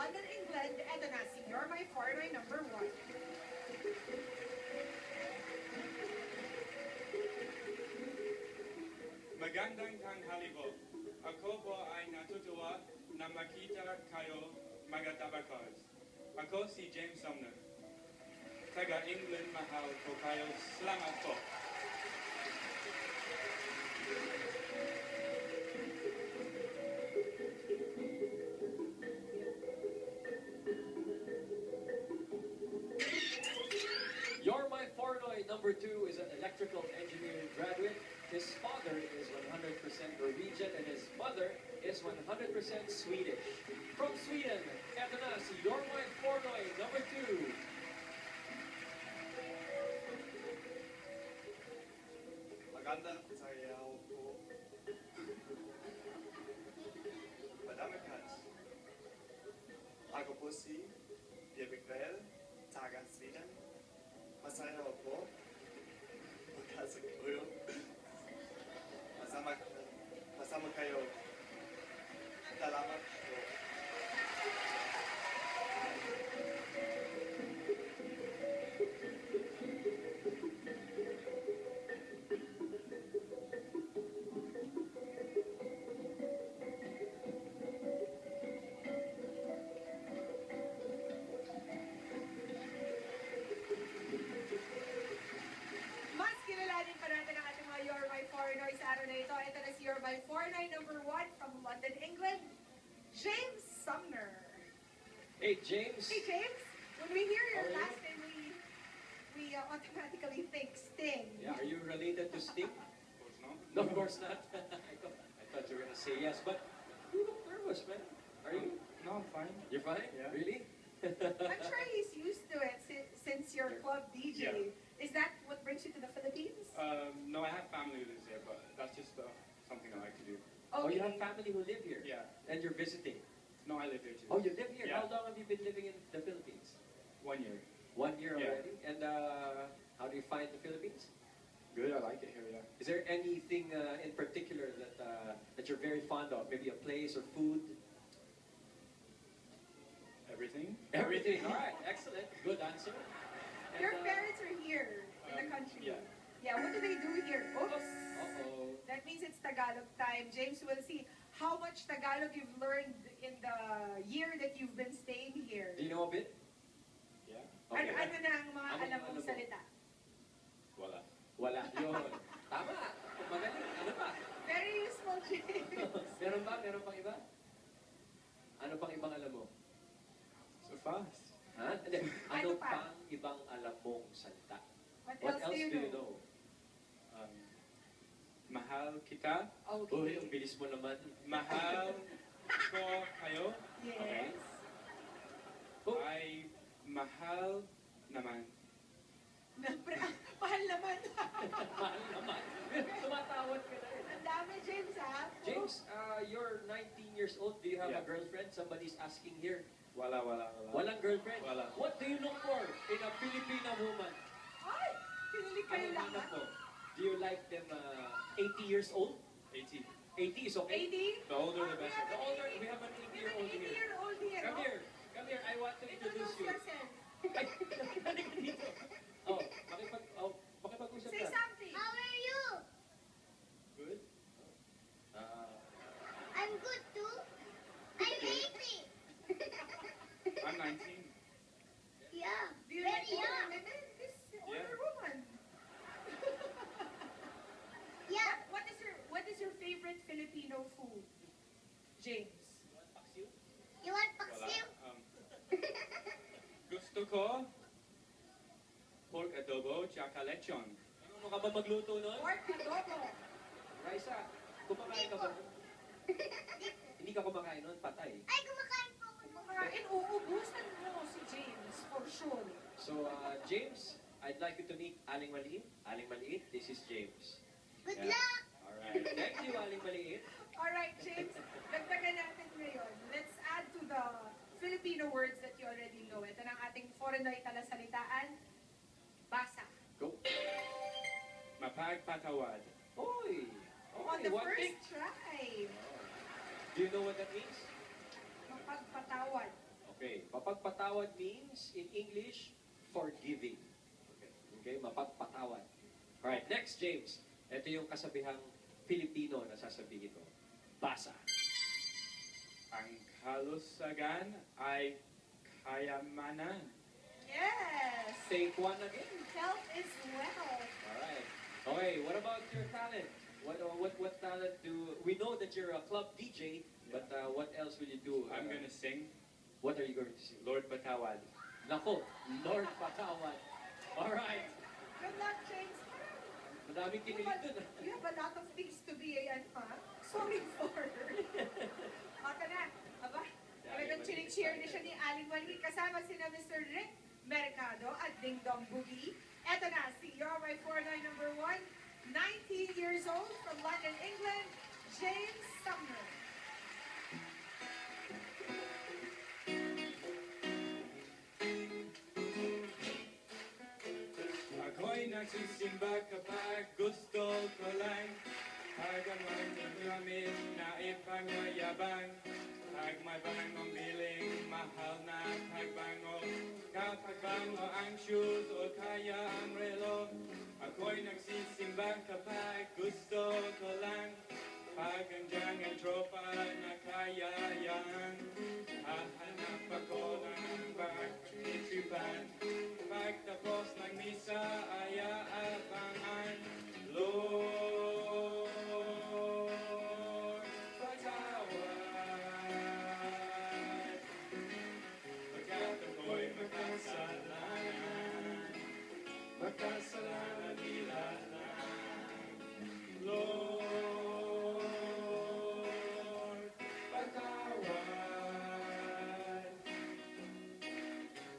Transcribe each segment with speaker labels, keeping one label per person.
Speaker 1: London, England, eto na si You're My Foreigner number 1.
Speaker 2: Magandang tanghali po. Ako po ay natutuwa na makita kayo mga tabakers. Ako si James Sumner. Taga England, mahal po kayo. Salamat po.
Speaker 3: You're My Fornoy number 2 is an electrical engineering graduate. His father is 100% Norwegian and his mother is 100% Swedish. From Sweden, eto na si You're My Fornoy number 2.
Speaker 4: Magandang araw po. Madame Kat. Ako po si Gabriel, taga Sweden. Masaya po. Magkasag kayo. Masama kayo. Salamat po.
Speaker 1: Mas kilalanin pa natin ang ating mga You're My Foreigner sa araw na ito. Ito na si You're My Foreigner number 1 from London, England, James Sumner.
Speaker 3: Hey James.
Speaker 1: Hey James, when we hear your
Speaker 3: How are you?
Speaker 1: last name, we automatically think Sting.
Speaker 3: Yeah, are you related to Sting?
Speaker 2: Of course not.
Speaker 3: No, of course not. I thought you were gonna say yes, but you look nervous, man. Are you?
Speaker 2: No, I'm fine.
Speaker 3: You're fine?
Speaker 2: Yeah.
Speaker 3: Really?
Speaker 1: I'm sure he's used to it since you're club DJ.
Speaker 2: Yeah.
Speaker 1: Is that what brings you to the Philippines?
Speaker 2: No, I have family who lives here, but that's just something I like to do.
Speaker 3: Oh, you
Speaker 1: Okay.
Speaker 3: have family who live here?
Speaker 2: Yeah.
Speaker 3: And you're visiting?
Speaker 2: No, I live here too.
Speaker 3: Oh, you live here?
Speaker 2: Yeah.
Speaker 3: How long have you been living in the Philippines?
Speaker 2: 1 year.
Speaker 3: 1 year
Speaker 2: Yeah.
Speaker 3: already? And how do you find the Philippines?
Speaker 2: Good, I like it here, yeah.
Speaker 3: Is there anything in particular that you're very fond of? Maybe a place or food?
Speaker 2: Everything?
Speaker 3: Everything. All right, excellent. Good answer. And,
Speaker 1: Your parents are here in the country.
Speaker 2: Yeah.
Speaker 1: Yeah, what do they do here? Oops.
Speaker 3: Uh-oh.
Speaker 1: That means it's Tagalog time. James will see how much Tagalog you've learned in the year that you've been staying here.
Speaker 3: Do you know a bit?
Speaker 2: Yeah.
Speaker 3: Okay.
Speaker 1: Ano na ang mga alam mong
Speaker 3: ano po?
Speaker 1: salita?
Speaker 2: Wala.
Speaker 3: Wala. Yun. Tama. Magaling. Ano pa?
Speaker 1: Very useful, James.
Speaker 3: Meron ba? Meron pang iba? Ano pang ibang alam mo?
Speaker 2: So fast.
Speaker 3: Ha? Hindi.
Speaker 1: Ano
Speaker 3: Ano
Speaker 1: pa?
Speaker 3: pang ibang alam mong salita?
Speaker 1: What
Speaker 3: What
Speaker 1: else do you know?
Speaker 2: Mahal kita.
Speaker 1: Okay.
Speaker 3: Uy, ang bilis mo naman.
Speaker 2: Mahal ko kayo.
Speaker 1: Yes.
Speaker 3: Oh,
Speaker 2: Ay mahal naman.
Speaker 1: Mahal naman.
Speaker 3: mahal naman. Tumatawad ka na rin.
Speaker 1: Ang dami, James, ha?
Speaker 3: James, you're 19 years old. Do you have a
Speaker 2: Yeah.
Speaker 3: girlfriend? Somebody's asking here.
Speaker 2: Wala.
Speaker 3: Walang girlfriend?
Speaker 2: Wala.
Speaker 3: What do you look for in a Filipina woman?
Speaker 1: Ay, pinilig kayo
Speaker 3: Anong
Speaker 1: lang.
Speaker 3: hanap mo? Do you like them 80 years old?
Speaker 2: 80.
Speaker 3: 80 is okay?
Speaker 1: 80?
Speaker 2: The older the better.
Speaker 3: The older, we have an 80-year-old here.
Speaker 1: 80-year-old here.
Speaker 3: Come
Speaker 1: oh.
Speaker 3: here. Come here. I want to introduce
Speaker 1: Introduce
Speaker 3: you.
Speaker 1: yourself.
Speaker 3: Ay, halika dito. Makipag-usap
Speaker 1: Say
Speaker 3: ka.
Speaker 1: something.
Speaker 5: How are you?
Speaker 3: Good? Ah,
Speaker 5: I'm good too. I'm 80.
Speaker 2: I'm 19.
Speaker 5: Yeah,
Speaker 1: Do you like
Speaker 5: very
Speaker 1: older
Speaker 5: young.
Speaker 1: women? This older
Speaker 2: Yeah.
Speaker 1: woman.
Speaker 5: Yeah,
Speaker 1: What is your favorite Filipino food? James.
Speaker 3: paksiw?
Speaker 5: you want
Speaker 2: Wala.
Speaker 5: paksiw?
Speaker 2: Gusto ko pork adobo tsaka lechon.
Speaker 3: Ano ka ba magluto nun?
Speaker 1: Pork adobo.
Speaker 3: Raisa, kumakain ka ba nun? Hindi ka kumakain nun? Patay.
Speaker 5: Ay, kumakain po ako.
Speaker 1: Kumakain, uubusan mo si James, for sure.
Speaker 3: So, James, I'd like you to meet Aling Maliit. Aling Maliit, this is James.
Speaker 5: Good
Speaker 3: Yeah.
Speaker 5: luck.
Speaker 3: Alright. Thank you, Aling Maliit.
Speaker 1: Alright, James, dagdagan natin ngayon. Let's add to the Filipino words that you already know. Ito ng ating Foreignoy talasalitaan. Basa.
Speaker 3: Go.
Speaker 2: Mapagpatawad.
Speaker 3: Hoy!
Speaker 1: On
Speaker 3: Okay,
Speaker 1: the
Speaker 3: one
Speaker 1: first
Speaker 3: thing.
Speaker 1: try.
Speaker 3: Do you know what that means?
Speaker 1: Mapagpatawad.
Speaker 3: Okay. Mapagpatawad means, in English, forgiving. Okay, mapagpatawad. Alright, next, James. Ito yung kasabihang Filipino na sasabihin ko. Basa.
Speaker 2: Ang kalusagan ay kayamanan.
Speaker 1: Yes!
Speaker 3: Take one again.
Speaker 1: Health is wealth.
Speaker 3: Alright. Okay, what about your talent? What talent do... We know that you're a club DJ, but what else will you do?
Speaker 2: I'm gonna sing
Speaker 3: What are you going to sing?
Speaker 2: Lord Patawad.
Speaker 3: Nako, Lord Patawad. Alright.
Speaker 1: Good luck, James.
Speaker 3: Madaming
Speaker 1: You
Speaker 3: kinilig
Speaker 1: have,
Speaker 3: dun.
Speaker 1: you have a lot of things to be, sorry for. Aka na. Aba, talagang chinicheer na siya ni Aling Manhi. Kasama sina Mr. Rick Mercado at Ding Dong Boogie. Eto na, si You're My 49 number 1, 19 years old from London, England, James Sumner.
Speaker 2: Ako'y nagsisimba kapag gusto ko lang. Hagaman ng gamit na ipangmayabang. Pag may bangong biling, mahal na pagbango. Kapag bango ang shoes o kaya ang relo. Ako'y nagsisimba kapag gusto ko lang. Pag andyan ang tropa na kaya yan. Hahanap ako ng pag-itripan. Pagtapos ng misa ay aabangan. Lord, patawad. Pagkat ako'y makasalanan, makasalanan nila lang. Lord, patawad.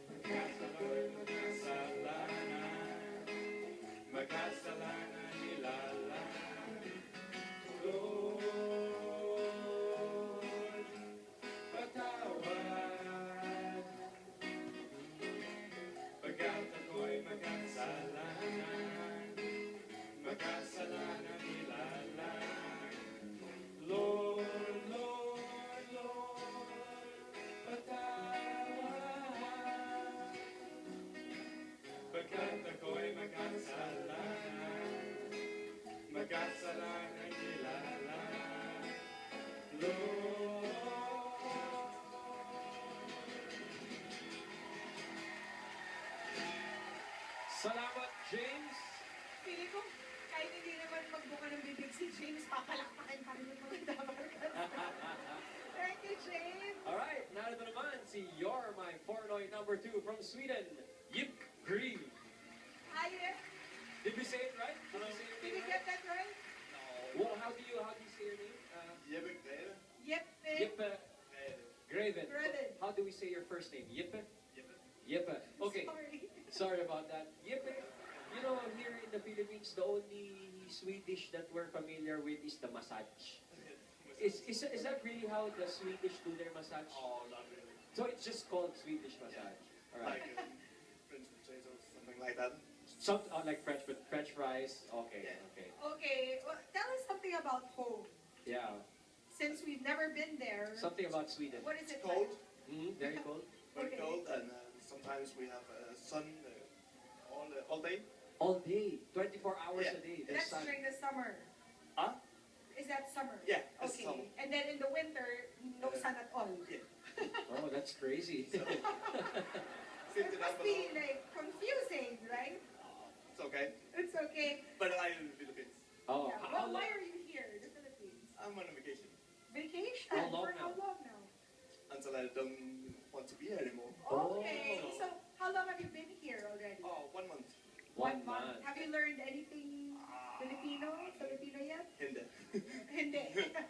Speaker 2: Pagkat ako'y makasalanan, makasalanan nila lang. Lord, patawad. Pagkat ako'y makasalanan, makasalanan nila lang. Lord, Lord, Lord, patawad. Pagkat ako'y makasalanan, makasalanan nila lang. Lord.
Speaker 3: Salamat, James.
Speaker 1: Feeling ko, kahit hindi naman magbuka ng bibig si James, papalakpakan pa rin yung mga dabarkas. Thank you, James.
Speaker 3: Alright, narito naman si You're My Pornoy number 2 from Sweden, Yip Green.
Speaker 1: Hi, Rick.
Speaker 3: Did we say it right? Did we say
Speaker 1: Did
Speaker 3: your
Speaker 1: you
Speaker 3: name
Speaker 1: get
Speaker 3: right?
Speaker 1: that right?
Speaker 3: Well, how do you say your name?
Speaker 4: Jeppe Greve.
Speaker 1: Yep,
Speaker 3: Yippe Graven.
Speaker 1: Graven.
Speaker 3: How do we say your first name? Yippe?
Speaker 4: Jeppe.
Speaker 3: Yippe. Okay,
Speaker 1: Sorry.
Speaker 3: sorry about that. Yippe, you know, here in the Philippines, the only Swedish that we're familiar with is the massage. Is that really how the Swedish do their massage?
Speaker 4: Oh, not really.
Speaker 3: So it's just called Swedish massage. Alright.
Speaker 4: Like French potatoes, something like that.
Speaker 3: Some like French, but French fries. Okay, okay.
Speaker 1: Okay, well, tell us something about home.
Speaker 3: Yeah.
Speaker 1: Since we've never been there,
Speaker 3: Something about Sweden.
Speaker 1: what is it
Speaker 4: Cold,
Speaker 1: like?
Speaker 3: Very cold.
Speaker 4: very
Speaker 1: Okay.
Speaker 4: cold, and sometimes we have sun all day.
Speaker 3: All day, 24 hours
Speaker 4: Yeah.
Speaker 3: a day. There's
Speaker 1: That's
Speaker 3: sun.
Speaker 1: during the summer.
Speaker 4: Huh?
Speaker 1: Is that summer?
Speaker 4: Yeah, it's
Speaker 1: Okay.
Speaker 4: summer.
Speaker 1: And then in the winter, no sun at all.
Speaker 4: Yeah.
Speaker 3: Oh, that's crazy.
Speaker 4: So,
Speaker 1: It
Speaker 4: sit it
Speaker 1: must
Speaker 4: up
Speaker 1: be
Speaker 4: below.
Speaker 1: like confusing, right?
Speaker 4: It's okay.
Speaker 1: It's okay.
Speaker 4: But I live in the Philippines.
Speaker 3: Oh,
Speaker 1: Yeah.
Speaker 3: how
Speaker 1: Well,
Speaker 3: long?
Speaker 1: why are you here in the Philippines?
Speaker 4: I'm on a vacation
Speaker 1: Vacation?
Speaker 3: How long
Speaker 1: For
Speaker 3: now?
Speaker 1: how long now?
Speaker 4: until I don't want to be here anymore.
Speaker 1: Okay.
Speaker 3: Oh.
Speaker 1: So, how long have you been here already?
Speaker 4: Oh, 1 month.
Speaker 3: 1 month.
Speaker 1: Have you learned anything Filipino yet?
Speaker 4: Hindi.
Speaker 1: Hindi.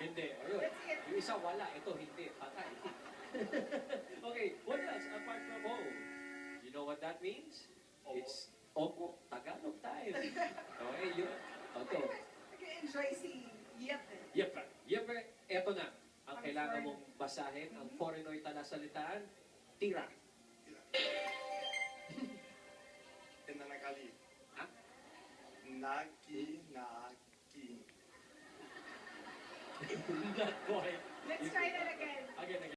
Speaker 3: Hindi. Ayun.
Speaker 1: That's it.
Speaker 3: Yung isa wala. Ito, hindi. Patay. Okay, what else apart from home? You know what that means?
Speaker 4: Opo.
Speaker 3: It's Opo. Tagalog tayo. Okay, yun. Ito.
Speaker 1: Nag-enjoy si Yep.
Speaker 3: Yepe. Yepe, eto na. Ang
Speaker 1: Ang
Speaker 3: kailangan
Speaker 1: foreign.
Speaker 3: mong basahin, ang Porinoy talasalitaan, tira.
Speaker 4: Nanakali.
Speaker 3: Ha?
Speaker 4: Naki.
Speaker 3: Not quite.
Speaker 1: Let's try that again.
Speaker 3: Again, again.